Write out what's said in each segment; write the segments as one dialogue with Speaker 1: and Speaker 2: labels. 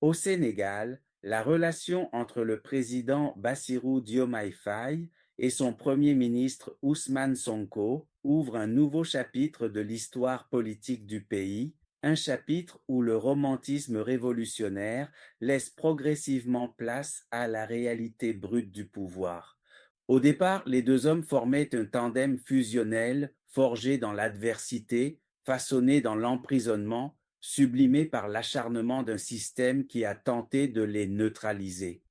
Speaker 1: Au Sénégal, la relation entre le président Bassirou Diomaye Faye et son premier ministre Ousmane Sonko ouvre un nouveau chapitre de l'histoire politique du pays, un chapitre où le romantisme révolutionnaire laisse progressivement place à la réalité brute du pouvoir. Au départ, les deux hommes formaient un tandem fusionnel forgé dans l'adversité, façonné dans l'emprisonnement, sublimé par l'acharnement d'un système qui a tenté de les neutraliser.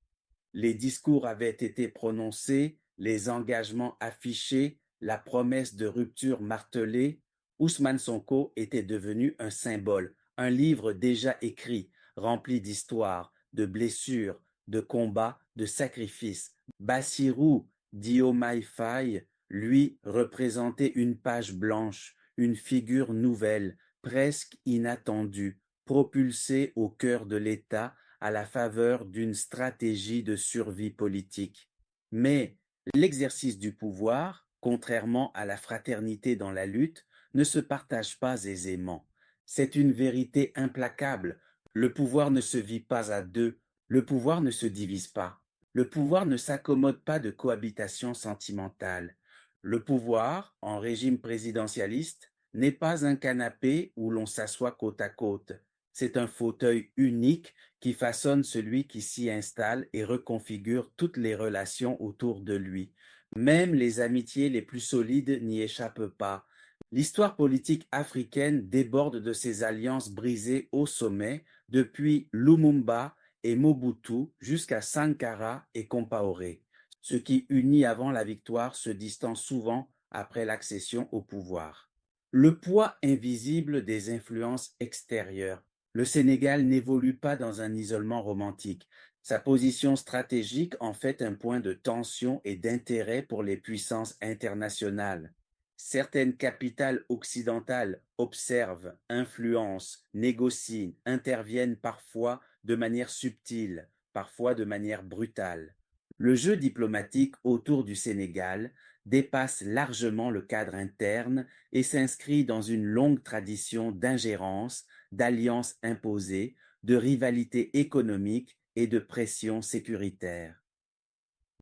Speaker 1: Les discours avaient été prononcés, les engagements affichés, la promesse de rupture martelée. Ousmane Sonko était devenu un symbole, un livre déjà écrit, rempli d'histoires, de blessures, de combats, de sacrifices. Bassirou Diomaye Faye, lui, représentait une page blanche, une figure nouvelle, presque inattendue, propulsée au cœur de l'État à la faveur d'une stratégie de survie politique. Mais l'exercice du pouvoir, contrairement à la fraternité dans la lutte, ne se partage pas aisément. C'est une vérité implacable. Le pouvoir ne se vit pas à deux, le pouvoir ne se divise pas. Le pouvoir ne s'accommode pas de cohabitation sentimentale. Le pouvoir, en régime présidentialiste, n'est pas un canapé où l'on s'assoit côte à côte. C'est un fauteuil unique qui façonne celui qui s'y installe et reconfigure toutes les relations autour de lui. Même les amitiés les plus solides n'y échappent pas. L'histoire politique africaine déborde de ces alliances brisées au sommet, depuis Lumumba et Mobutu jusqu'à Sankara et Compaoré. Ce qui unit avant la victoire se distance souvent après l'accession au pouvoir. Le poids invisible des influences extérieures. Le Sénégal n'évolue pas dans un isolement romantique. Sa position stratégique en fait un point de tension et d'intérêt pour les puissances internationales. Certaines capitales occidentales observent, influencent, négocient, interviennent parfois de manière subtile, parfois de manière brutale. Le jeu diplomatique autour du Sénégal dépasse largement le cadre interne et s'inscrit dans une longue tradition d'ingérence, d'alliances imposées, de rivalité économique et de pression sécuritaire.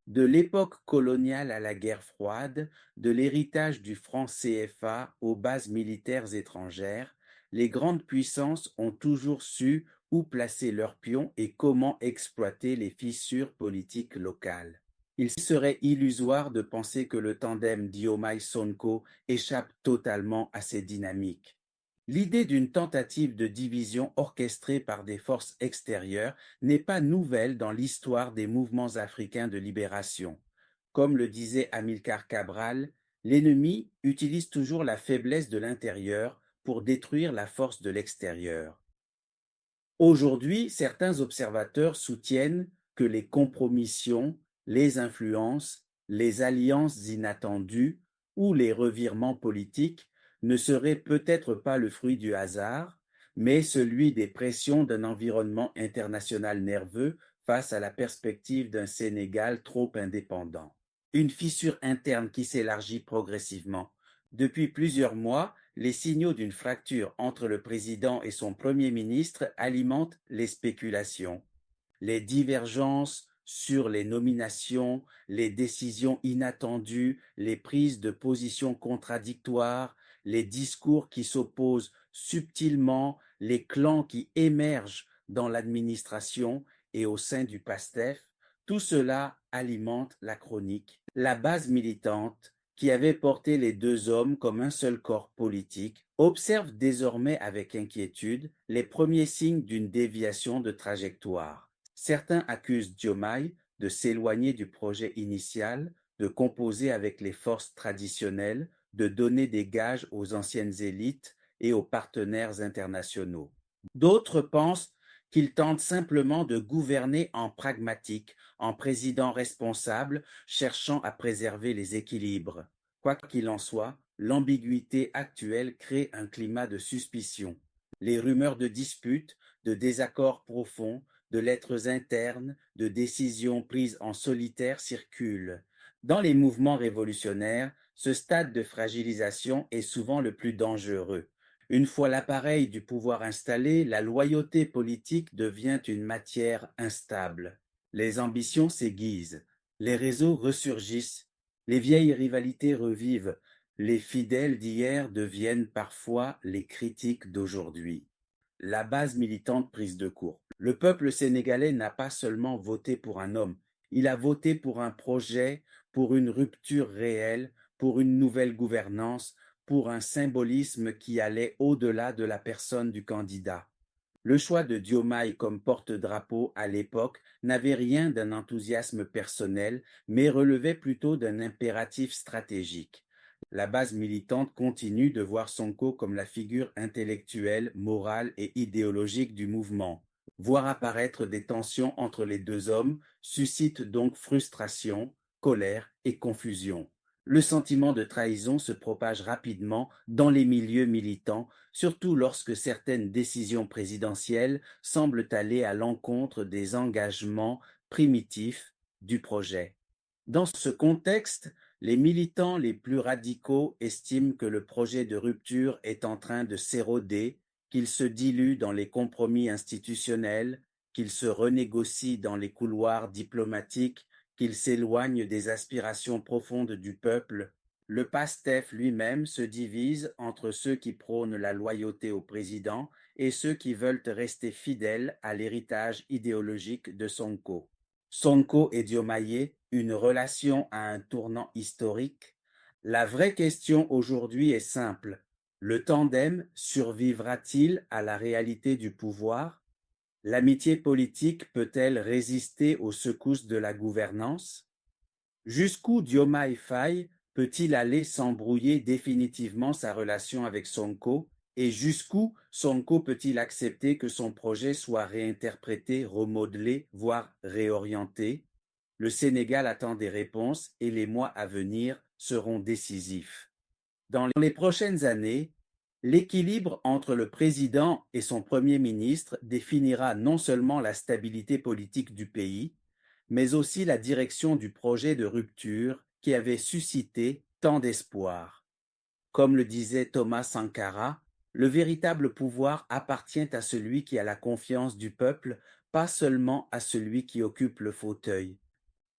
Speaker 1: De l'époque coloniale à la guerre froide, de l'héritage du franc CFA aux bases militaires étrangères, les grandes puissances ont toujours su où placer leurs pions et comment exploiter les fissures politiques locales. Il serait illusoire de penser que le tandem Diomaye-Sonko échappe totalement à ces dynamiques. L'idée d'une tentative de division orchestrée par des forces extérieures n'est pas nouvelle dans l'histoire des mouvements africains de libération. Comme le disait Amilcar Cabral, l'ennemi utilise toujours la faiblesse de l'intérieur pour détruire la force de l'extérieur. Aujourd'hui, certains observateurs soutiennent que les compromissions, les influences, les alliances inattendues ou les revirements politiques ne seraient peut-être pas le fruit du hasard, mais celui des pressions d'un environnement international nerveux face à la perspective d'un Sénégal trop indépendant. Une fissure interne qui s'élargit progressivement. Depuis plusieurs mois, les signaux d'une fracture entre le président et son premier ministre alimentent les spéculations. Les divergences sur les nominations, les décisions inattendues, les prises de position contradictoires, les discours qui s'opposent subtilement, les clans qui émergent dans l'administration et au sein du PASTEF, tout cela alimente la chronique. La base militante, qui avait porté les deux hommes comme un seul corps politique, observe désormais avec inquiétude les premiers signes d'une déviation de trajectoire. Certains accusent Diomaye de s'éloigner du projet initial, de composer avec les forces traditionnelles, de donner des gages aux anciennes élites et aux partenaires internationaux. D'autres pensent qu'il tente simplement de gouverner en pragmatique, en président responsable, cherchant à préserver les équilibres. Quoi qu'il en soit, l'ambiguïté actuelle crée un climat de suspicion. Les rumeurs de disputes, de désaccords profonds, de lettres internes, de décisions prises en solitaire circulent. Dans les mouvements révolutionnaires, ce stade de fragilisation est souvent le plus dangereux. Une fois l'appareil du pouvoir installé, la loyauté politique devient une matière instable. Les ambitions s'aiguisent, les réseaux ressurgissent, les vieilles rivalités revivent, les fidèles d'hier deviennent parfois les critiques d'aujourd'hui. La base militante prise de court. Le peuple sénégalais n'a pas seulement voté pour un homme, il a voté pour un projet, pour une rupture réelle, pour une nouvelle gouvernance, pour un symbolisme qui allait au-delà de la personne du candidat. Le choix de Diomaye comme porte-drapeau à l'époque n'avait rien d'un enthousiasme personnel, mais relevait plutôt d'un impératif stratégique. La base militante continue de voir Sonko comme la figure intellectuelle, morale et idéologique du mouvement. Voir apparaître des tensions entre les deux hommes suscite donc frustration, colère et confusion. Le sentiment de trahison se propage rapidement dans les milieux militants, surtout lorsque certaines décisions présidentielles semblent aller à l'encontre des engagements primitifs du projet. Dans ce contexte, les militants les plus radicaux estiment que le projet de rupture est en train de s'éroder, qu'il se dilue dans les compromis institutionnels, qu'il se renégocie dans les couloirs diplomatiques, qu'il s'éloigne des aspirations profondes du peuple. Le PASTEF lui-même se divise entre ceux qui prônent la loyauté au président et ceux qui veulent rester fidèles à l'héritage idéologique de Sonko. Sonko et Diomaye, une relation à un tournant historique? La vraie question aujourd'hui est simple. Le tandem survivra-t-il à la réalité du pouvoir? L'amitié politique peut-elle résister aux secousses de la gouvernance? Jusqu'où Diomaye Faye peut-il aller sans brouiller définitivement sa relation avec Sonko? Et jusqu'où Sonko peut-il accepter que son projet soit réinterprété, remodelé, voire réorienté? Le Sénégal attend des réponses et les mois à venir seront décisifs. Dans les prochaines années, l'équilibre entre le président et son premier ministre définira non seulement la stabilité politique du pays, mais aussi la direction du projet de rupture qui avait suscité tant d'espoir. Comme le disait Thomas Sankara, le véritable pouvoir appartient à celui qui a la confiance du peuple, pas seulement à celui qui occupe le fauteuil.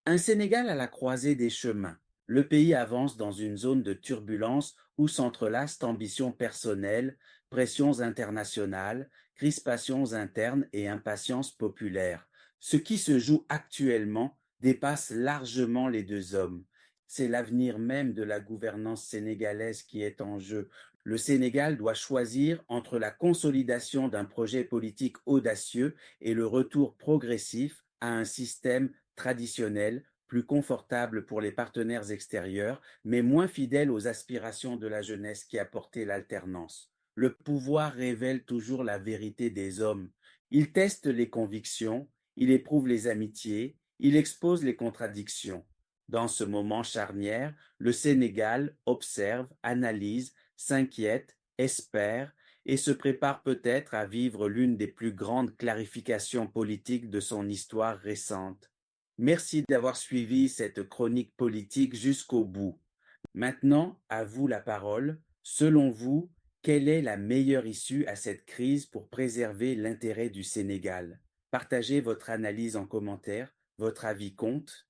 Speaker 1: Un Sénégal à la croisée des chemins. Le pays avance dans une zone de turbulence où s'entrelacent ambitions personnelles, pressions internationales, crispations internes et impatience populaire. Ce qui se joue actuellement dépasse largement les deux hommes. C'est l'avenir même de la gouvernance sénégalaise qui est en jeu. Le Sénégal doit choisir entre la consolidation d'un projet politique audacieux et le retour progressif à un système traditionnel, plus confortable pour les partenaires extérieurs, mais moins fidèle aux aspirations de la jeunesse qui a porté l'alternance. Le pouvoir révèle toujours la vérité des hommes. Il teste les convictions, il éprouve les amitiés, il expose les contradictions. Dans ce moment charnière, le Sénégal observe, analyse, s'inquiète, espère et se prépare peut-être à vivre l'une des plus grandes clarifications politiques de son histoire récente. Merci d'avoir suivi cette chronique politique jusqu'au bout. Maintenant, à vous la parole. Selon vous, quelle est la meilleure issue à cette crise pour préserver l'intérêt du Sénégal? Partagez votre analyse en commentaire, votre avis compte.